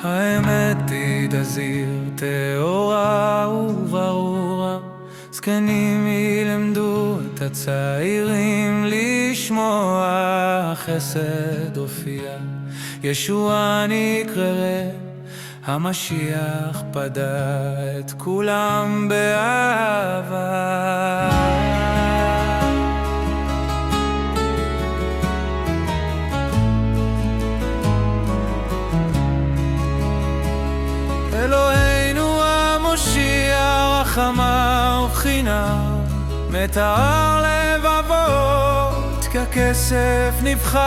האמת תדזיר טהורה וברורה, זקנים ילמדו את הצעירים לשמוע, חסד הופיע, ישוע נקרא, המשיח פדה את כולם באהבה. אלוהינו המושיע רחמה וחינם, מטהר לבבות ככסף נבחן.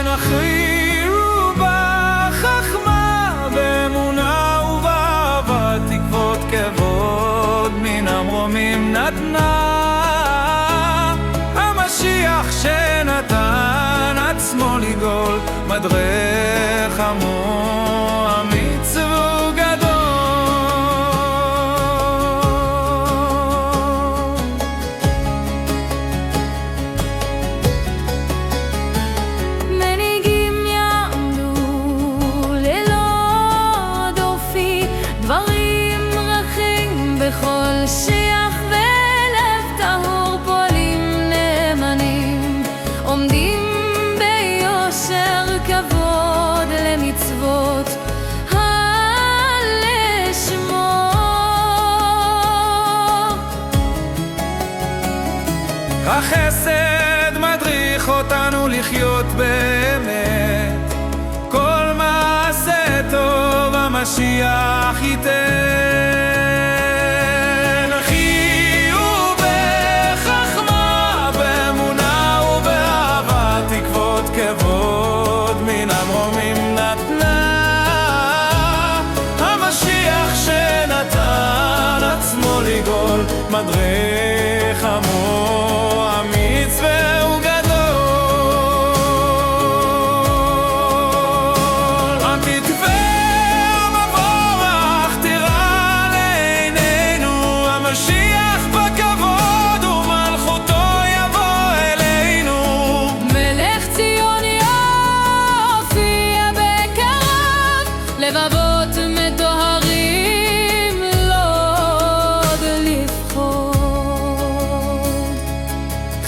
הכירו בחכמה, באמונה ובאהבה, תקוות כבוד מן המרומים נתנה. המשיח שנתן עצמו לגאול, מדרך עמו אמיץ וגדול. מנהיגים יעמדו ללא דופי, דברים רכים בכל שיח ולב טהור, פועלים נאמנים, עומדים ביושר כבוד למצוות הלשמו. החסד מדריך אותנו לחיות באמת, כל מעשה טוב המשיח ייתן. חיו בחכמה, באמונה ובאהבה, תקוות כבוד מן המרומים נתנה. המשיח שנתן עצמו לגאול, מדריך עמו אמיץ והוא גדול. רק תתווה המבורך, תירא לעינינו, המשיח בכבוד ומלכותו יבוא אלינו. מלך ציון יופיע בקרב, לבבות מטוהרים לא עוד לפחוד.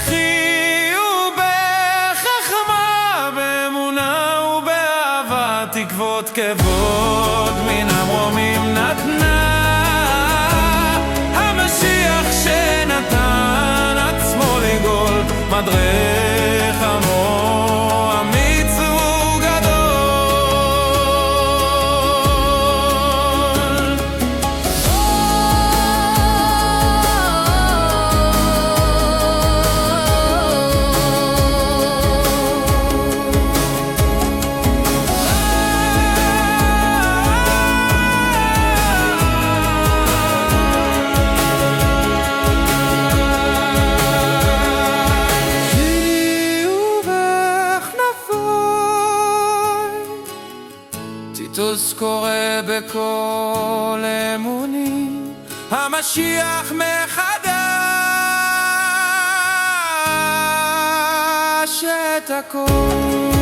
חיו בחכמה, באמונה ובאהבה, תקוות כבוד מן המרומים נתנה. המשיח שנתן עצמו לגאול, מדרך עמו אמיץ וגדול. טיטוס קורא בכל אמונים, המשיח מחדש את הכל.